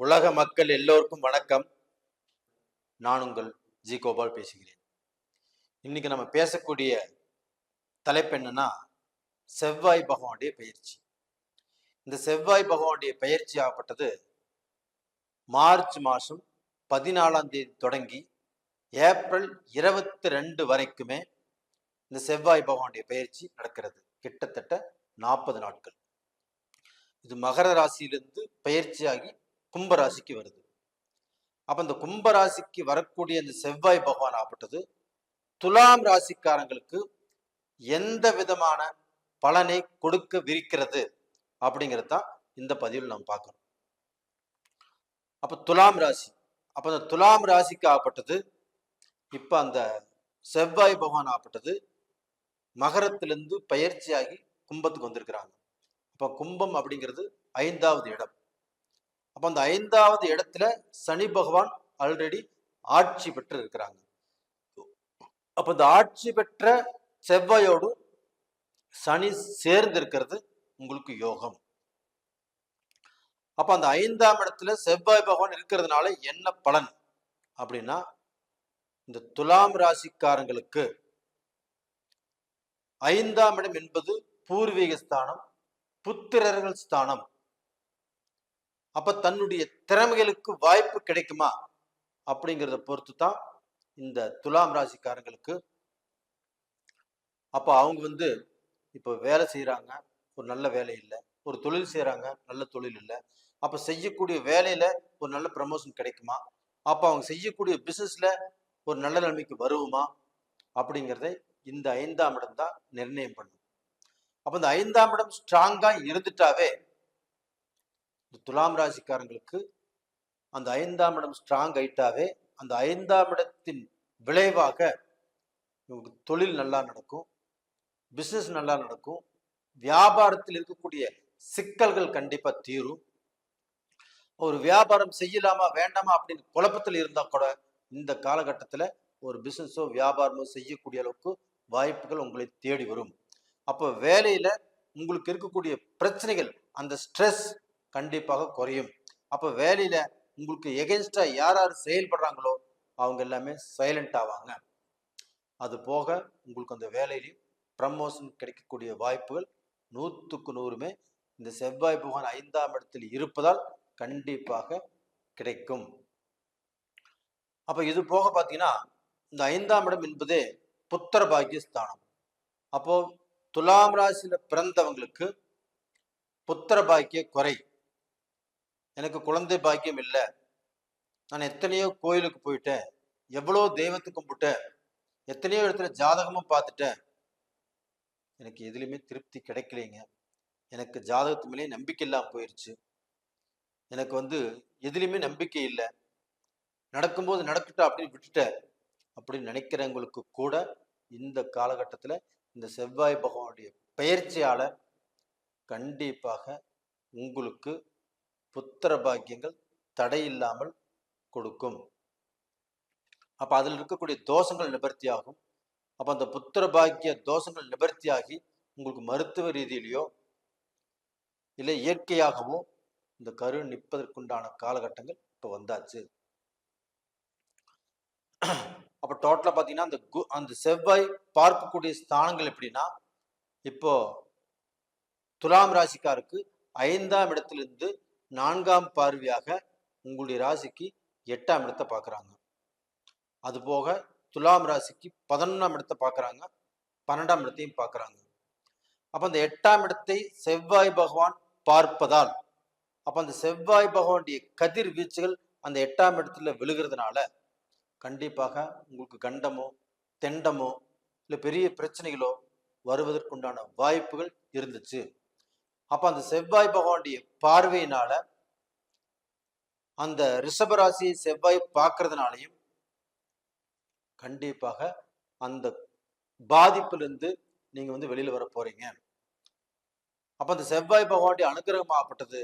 உலக மக்கள் எல்லோருக்கும் வணக்கம். நான் உங்கள் ஜி கோபால் பேசுகிறேன். இன்னைக்கு நம்ம பேசக்கூடிய தலைப்பு என்னன்னா, செவ்வாய் பகவானுடைய பயிற்சி. இந்த செவ்வாய் பகவானுடைய பயிற்சி ஆகப்பட்டது மார்ச் மாதம் 14ஆம் தேதி தொடங்கி ஏப்ரல் 22 வரைக்குமே இந்த செவ்வாய் பகவானுடைய பயிற்சி நடக்கிறது. கிட்டத்தட்ட 40 நாட்கள். இது மகர ராசியிலிருந்து பயிற்சியாகி கும்பராசிக்கு வருது. அப்ப இந்த கும்பராசிக்கு வரக்கூடிய இந்த செவ்வாய் பகவான் ஆகப்பட்டது துலாம் ராசிக்காரங்களுக்கு எந்த விதமான பலனை கொடுக்க விரிக்கிறது அப்படிங்கிறது தான் இந்த பதிவில் நாம் பார்க்கணும். அப்ப துலாம் ராசி, அப்ப இந்த துலாம் ராசிக்கு ஆகப்பட்டது இப்ப அந்த செவ்வாய் பகவான் ஆகப்பட்டது மகரத்திலிருந்து பயிற்சியாகி கும்பத்துக்கு வந்திருக்கிறாங்க. அப்ப கும்பம் அப்படிங்கிறது 5வது இடம். அப்ப அந்த 5வது இடத்துல சனி பகவான் ஆல்ரெடி ஆட்சி பெற்று இருக்கிறாங்க. அப்ப இந்த ஆட்சி பெற்ற செவ்வாயோடு சனி சேர்ந்து இருக்கிறது உங்களுக்கு யோகம். அப்ப அந்த 5ஆம் இடத்துல செவ்வாய் பகவான் இருக்கிறதுனால என்ன பலன் அப்படின்னா, இந்த துலாம் ராசிக்காரங்களுக்கு 5ஆம் இடம் என்பது பூர்வீக ஸ்தானம், புத்திரர்கள் ஸ்தானம். அப்ப தன்னுடைய திறமைகளுக்கு வாய்ப்பு கிடைக்குமா அப்படிங்கிறத பொறுத்து தான் இந்த துலாம் ராசிக்காரங்களுக்கு. அப்ப அவங்க இப்ப வேலை செய்யறாங்க, ஒரு நல்ல வேலை இல்லை, ஒரு தொழில் செய்யறாங்க, நல்ல தொழில் இல்லை. அப்ப செய்யக்கூடிய வேலையில ஒரு நல்ல ப்ரமோஷன் கிடைக்குமா, அப்ப அவங்க செய்யக்கூடிய பிசினஸ்ல ஒரு நல்ல நிலைமைக்கு வருவோமா அப்படிங்கிறத இந்த 5ஆம் இடம் தான் நிர்ணயம் பண்ணும். அப்ப இந்த 5ஆம் இடம் ஸ்ட்ராங்கா இருந்துட்டாவே துலாம் ராசிக்காரங்களுக்கு அந்த 5ஆம் இடம் ஸ்ட்ராங் ஆயிட்டாவே அந்த 5ஆம் இடத்தின் விளைவாக தொழில் நல்லா நடக்கும், பிசினஸ் நல்லா நடக்கும், வியாபாரத்தில் இருக்கக்கூடிய சிக்கல்கள் கண்டிப்பா தீரும். ஒரு வியாபாரம் செய்யலாமா வேண்டாமா அப்படின்னு குழப்பத்தில் இருந்தா கூட இந்த காலகட்டத்தில் ஒரு பிசினஸோ வியாபாரமோ செய்யக்கூடிய அளவுக்கு வாய்ப்புகள் உங்களை தேடி வரும். அப்போ வேலையில உங்களுக்கு இருக்கக்கூடிய பிரச்சனைகள், அந்த ஸ்ட்ரெஸ் கண்டிப்பாக குறையும். அப்போ வேலையில உங்களுக்கு எகென்ஸ்டா யார் யார் செயல்படுறாங்களோ அவங்க எல்லாமே சைலண்ட் ஆவாங்க. அது போக உங்களுக்கு அந்த வேலையிலையும் ப்ரமோஷன் கிடைக்கக்கூடிய வாய்ப்புகள் 100க்கு 100 இந்த செவ்வாய் பகவான் 5ஆம் இடத்தில் இருப்பதால் கண்டிப்பாக கிடைக்கும். அப்ப இது போக பார்த்தீங்கன்னா இந்த 5ஆம் இடம் என்பதே புத்திர பாக்கிய ஸ்தானம். அப்போ துலாம் ராசியில பிறந்தவங்களுக்கு புத்திர பாக்கிய குறை, எனக்கு குழந்தை பாக்கியம் இல்லை, நான் எத்தனையோ கோயிலுக்கு போயிட்டேன், எவ்வளோ தெய்வத்துக்கு கும்பிட்டேன், எத்தனையோ இடத்துல ஜாதகமும் பார்த்துட்டேன், எனக்கு எதுலையுமே திருப்தி கிடைக்கலைங்க, எனக்கு ஜாதகத்து மேலே நம்பிக்கை இல்லாமல் போயிடுச்சு, எனக்கு எதுலையுமே நம்பிக்கை இல்லை, நடக்கும்போது நடக்கட்டும் அப்படின்னு விட்டுட்டேன் அப்படின்னு நினைக்கிறவங்களுக்கு கூட இந்த காலகட்டத்தில் இந்த செவ்வாய் பகவானுடைய பயிற்சியால கண்டிப்பாக உங்களுக்கு புத்திர பாக்கியங்கள் தடை இல்லாமல் கொடுக்கும். அப்ப அதில் இருக்கக்கூடிய தோஷங்கள் நிவர்த்தி ஆகும். அப்ப அந்த புத்திர பாக்கிய தோஷங்கள் நிவர்த்தியாகி உங்களுக்கு மருத்துவ ரீதியிலையோ இல்லை இயற்கையாகவோ இந்த கரு நிற்பதற்குண்டான காலகட்டங்கள் இப்ப வந்தாச்சு. அப்ப டோட்டலா பாத்தீங்கன்னா அந்த செவ்வாய் பார்க்கக்கூடிய ஸ்தானங்கள் எப்படின்னா, இப்போ துலாம் ராசிக்காருக்கு 5ஆம் இடத்திலிருந்து 4ஆம் பார்வையாக உங்களுடைய ராசிக்கு 8ஆம் இடத்தை பார்க்குறாங்க. அது போக துலாம் ராசிக்கு 11ஆம் இடத்தை பார்க்குறாங்க, 12ஆம் இடத்தையும் பார்க்குறாங்க. அப்போ அந்த 8ஆம் இடத்தை செவ்வாய் பகவான் பார்ப்பதால் அப்போ அந்த செவ்வாய் பகவானுடைய கதிர் வீச்சுகள் அந்த 8ஆம் இடத்துல விழுகிறதுனால கண்டிப்பாக உங்களுக்கு கண்டமோ தெண்டமோ இல்லை பெரிய பிரச்சனைகளோ வருவதற்குண்டான வாய்ப்புகள் இருந்துச்சு. அப்ப அந்த செவ்வாய் பகவானுடைய பார்வையினால அந்த ரிஷபராசியை செவ்வாய் பார்க்கறதுனாலையும் கண்டிப்பாக அந்த பாதிப்பிலிருந்து நீங்க வெளியில வர போறீங்க. அப்ப அந்த செவ்வாய் பகவானுடைய அனுகிரகம் ஆகப்பட்டது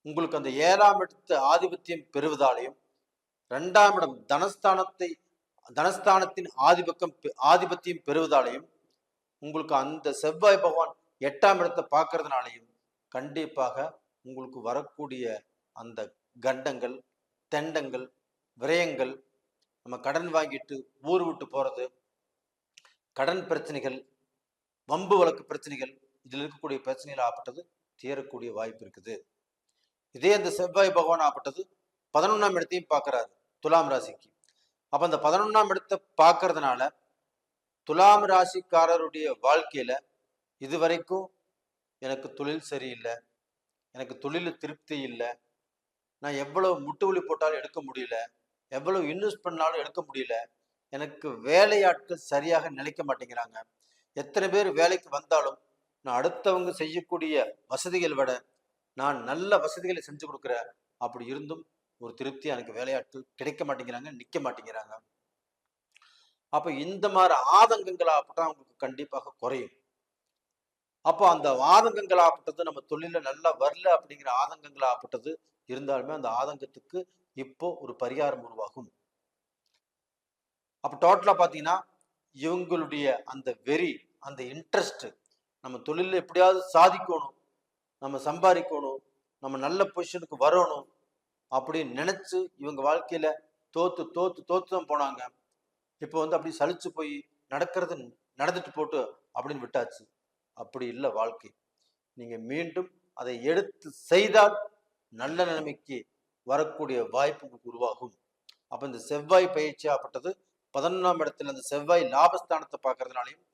உங்களுக்கு அந்த 7ஆம் இடத்து ஆதிபத்தியம் பெறுவதாலையும் 2ஆம் இடம் தனஸ்தானத்தின் ஆதிபத்தியம் பெறுவதாலையும் உங்களுக்கு அந்த செவ்வாய் பகவான் 8ஆம் இடத்தை பார்க்கறதுனாலையும் கண்டிப்பாக உங்களுக்கு வரக்கூடிய அந்த கண்டங்கள், தெண்டங்கள், விரயங்கள், நம்ம கடன் வாங்கிட்டு ஊர் விட்டு போறது, கடன் பிரச்சனைகள், வம்பு வழக்கு பிரச்சனைகள், இதில் இருக்கக்கூடிய பிரச்சனைகள் ஆப்பட்டது தீரக்கூடிய வாய்ப்பு இருக்குது. இதே இந்த செவ்வாய் பகவான் ஆப்பட்டது 11ஆம் இடத்தையும் பார்க்கிறாரு துலாம் ராசிக்கு. அப்ப அந்த 11ஆம் இடத்தை பார்க்கறதுனால துலாம் ராசிக்காரருடைய வாழ்க்கையில இதுவரைக்கும் எனக்கு தொழில் சரியில்லை, எனக்கு தொழில் திருப்தி இல்லை, நான் எவ்வளவு முட்டுவலி போட்டாலும் எடுக்க முடியல, எவ்வளவு இன்வெஸ்ட் பண்ணாலும் எடுக்க முடியல, எனக்கு வேலையாட்கள் சரியாக நிலைக்க மாட்டேங்கிறாங்க, எத்தனை பேர் வேலைக்கு வந்தாலும் நான் அடுத்தவங்க செய்யக்கூடிய வசதிகளை விட நான் நல்ல வசதிகளை செஞ்சு கொடுக்குறேன், அப்படி இருந்தும் ஒரு திருப்தியா எனக்கு வேலையாட்கள் கிடைக்க மாட்டேங்கிறாங்க, நிக்க மாட்டேங்கிறாங்க. அப்ப இந்த மாதிரி ஆதங்கங்களாகப்பட்ட அவங்களுக்கு கண்டிப்பாக குறையும். அப்போ அந்த ஆதங்கங்களாகப்பட்டது நம்ம தொழில நல்லா வரல அப்படிங்கிற ஆதங்கங்களாகப்பட்டது இருந்தாலுமே அந்த ஆதங்கத்துக்கு இப்போ ஒரு பரிகாரம் உருவாகும். அப்ப டோட்டலா பாத்தீங்கன்னா இவங்களுடைய அந்த வெறி, அந்த இன்ட்ரெஸ்ட், நம்ம தொழில எப்படியாவது சாதிக்கணும், நம்ம சம்பாதிக்கணும், நம்ம நல்ல பொசிஷனுக்கு வரணும் அப்படின்னு நினைச்சு இவங்க வாழ்க்கையில தோத்து தோத்து தோத்து தான் போனாங்க. இப்போ அப்படி சலிச்சு போய் நடக்கிறது நடந்துட்டு போட்டு அப்படின்னு விட்டாச்சு. அப்படி இல்லை வாழ்க்கை. நீங்க மீண்டும் அதை எடுத்து செய்தால் நல்ல நிலைமைக்கு வரக்கூடிய வாய்ப்பு உங்களுக்கு உருவாகும். அப்ப இந்த செவ்வாய் பயிற்சி ஆப்பட்டது 11ஆம் இடத்துல அந்த செவ்வாய் லாபஸ்தானத்தை பார்க்கறதுனாலையும்,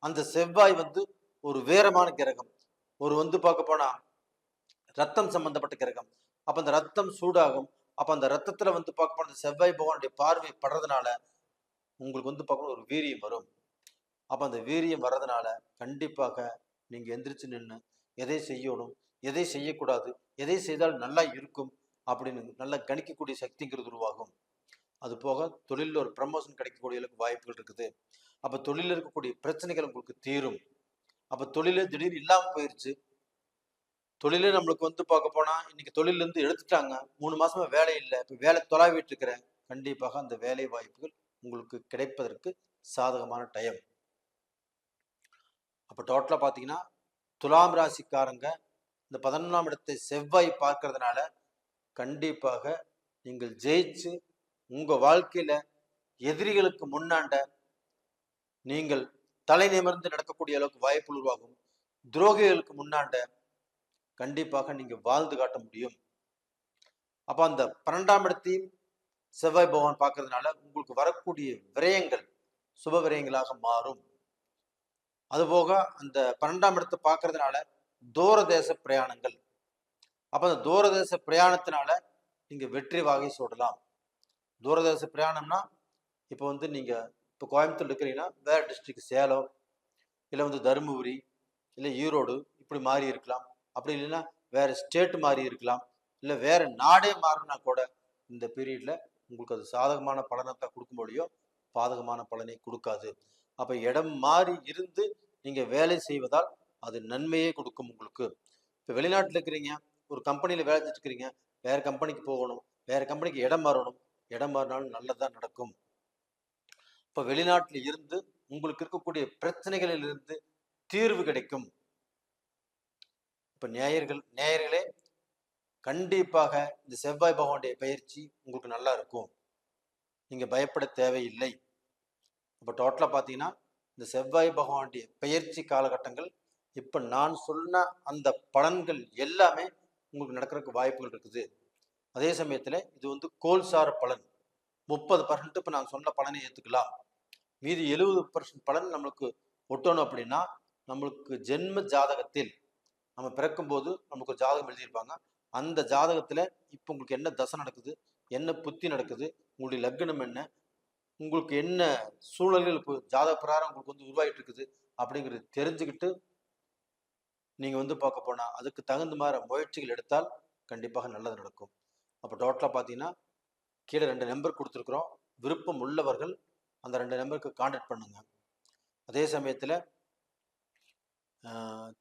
அந்த செவ்வாய் ஒரு வேரமான கிரகம், ஒரு பார்க்க போனா ரத்தம் சம்பந்தப்பட்ட கிரகம். அப்ப அந்த ரத்தம் சூடாகும். அப்ப அந்த ரத்தத்துல பார்க்க போன செவ்வாய் பகவானுடைய பார்வை படுறதுனால உங்களுக்கு பார்க்கணும் ஒரு வீரியம் வரும். அப்ப அந்த வீரியம் வர்றதுனால கண்டிப்பாக நீங்க எந்திரிச்சு நின்று எதை செய்யணும், எதை செய்யக்கூடாது, எதை செய்தால் நல்லா இருக்கும் அப்படின்னு நல்லா கணிக்கக்கூடிய சக்திங்கிறது உருவாகும். அது போக தொழிலில் ஒரு ப்ரமோஷன் கிடைக்கக்கூடிய வாய்ப்புகள் இருக்குது. அப்ப தொழிலில் இருக்கக்கூடிய பிரச்சனைகள் உங்களுக்கு தீரும். அப்ப தொழிலே திடீர்னு இல்லாம போயிருச்சு, தொழிலே நம்மளுக்கு பார்க்க போனா இன்னைக்கு தொழில இருந்து எடுத்துட்டாங்க, 3 மாசமா வேலை இல்லை, இப்ப வேலை தொலைவிட்டு இருக்கிறேன், கண்டிப்பாக அந்த வேலை வாய்ப்புகள் உங்களுக்கு கிடைப்பதற்கு சாதகமான டைம். அப்ப டோட்டலா பாத்தீங்கன்னா துலாம் ராசிக்காரங்க இந்த 11ஆம் இடத்தை செவ்வாய் பார்க்கறதுனால கண்டிப்பாக நீங்கள் ஜெயிச்சு உங்க வாழ்க்கையில எதிரிகளுக்கு முன்னாண்ட நீங்கள் தலை நிமிர்ந்து நடக்கக்கூடிய அளவுக்கு வாய்ப்பு உருவாகும். துரோகிகளுக்கு முன்னாண்ட கண்டிப்பாக நீங்க வாழ்ந்து காட்ட முடியும். அப்ப அந்த 12ஆம் இடத்தையும் செவ்வாய் பகவான் பார்க்கறதுனால உங்களுக்கு வரக்கூடிய விரயங்கள் சுப விரயங்களாக மாறும். அதுபோக அந்த 12ஆம் இடத்தை பார்க்கறதுனால தூரதேச பிரயாணங்கள். அப்ப அந்த தூரதேச பிரயாணத்தினால நீங்க வெற்றி வாகை சூடலாம். தூரதேச பிரயாணம்னா இப்போ நீங்க இப்போ கோயம்புத்தூர் இருக்கிறீங்கன்னா வேற டிஸ்ட்ரிக்ட் சேலம், இல்லை தருமபுரி, இல்லை ஈரோடு இப்படி மாறி இருக்கலாம். அப்படி இல்லைன்னா வேற ஸ்டேட் மாறி இருக்கலாம், இல்லை வேற நாடே மாறினா கூட இந்த பீரியட்ல உங்களுக்கு அது சாதகமான பலனத்தை கொடுக்க முடியும், பாதகமான பலனை கொடுக்காது. அப்ப இடம் மாறி இருந்து நீங்க வேலை செய்வதால் அது நன்மையே கொடுக்கும் உங்களுக்கு. இப்போ வெளிநாட்டில் இருக்கிறீங்க, ஒரு கம்பெனியில வேலை செஞ்சுட்டு இருக்கிறீங்க, வேற கம்பெனிக்கு போகணும், வேற கம்பெனிக்கு இடம் மாறணும், இடம் மாறினாலும் நல்லதான் நடக்கும். இப்ப வெளிநாட்டில் இருந்து உங்களுக்கு இருக்கக்கூடிய பிரச்சனைகளில் இருந்து தீர்வு கிடைக்கும். இப்ப நேயர்களே கண்டிப்பாக இந்த செவ்வாய் பகவானுடைய பயிற்சி உங்களுக்கு நல்லா இருக்கும், நீங்க பயப்பட தேவையில்லை. இப்ப டோட்டலா பாத்தீங்கன்னா இந்த செவ்வாய் பகவானுடைய பயிற்சி காலகட்டங்கள் இப்ப நான் சொன்ன அந்த பலன்கள் எல்லாமே உங்களுக்கு நடக்கிறதுக்கு வாய்ப்புகள் இருக்குது. அதே சமயத்துல இது கோல்சார பலன். 30% இப்ப நான் சொன்ன பலனை ஏத்துக்கலாம், மீதி 70% பலன் நம்மளுக்கு ஒட்டணும். அப்படின்னா நம்மளுக்கு ஜென்ம ஜாதகத்தில் நம்ம பிறக்கும் போது நமக்கு ஒரு ஜாதகம் எழுதியிருப்பாங்க, அந்த ஜாதகத்துல இப்ப உங்களுக்கு என்ன தசை நடக்குது, என்ன புத்தி நடக்குது, உங்களுடைய லக்னம் என்ன, உங்களுக்கு என்ன சூழல்கள் இப்போ ஜாதக பிரகாரம் உங்களுக்கு உருவாகிட்டு இருக்குது அப்படிங்கிறது தெரிஞ்சுக்கிட்டு நீங்க பார்க்க போனா அதுக்கு தகுந்த மாதிரி முயற்சிகள் எடுத்தால் கண்டிப்பாக நல்லது நடக்கும். அப்போ டோட்டலா பார்த்தீங்கன்னா கீழே 2 நம்பர் கொடுத்துருக்குறோம், விருப்பம் உள்ளவர்கள் அந்த 2 நம்பருக்கு கான்டாக்ட் பண்ணுங்க. அதே சமயத்தில்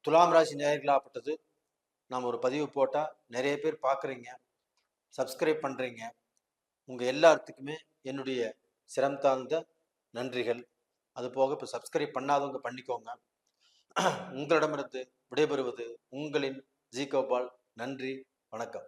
துலாம் ராசி நேயர்களாகப்பட்டது நாம் ஒரு பதிவு போட்டால் நிறைய பேர் பார்க்குறீங்க, சப்ஸ்கிரைப் பண்ணுறீங்க, உங்கள் எல்லாத்துக்குமே என்னுடைய சிரம் தாழ்ந்த நன்றிகள். அது போக இப்போ சப்ஸ்கிரைப் பண்ணாதவங்க பண்ணிக்கோங்க. உங்களிடமிருந்து விடைபெறுவது உங்களின் ஜி கோபால். நன்றி, வணக்கம்.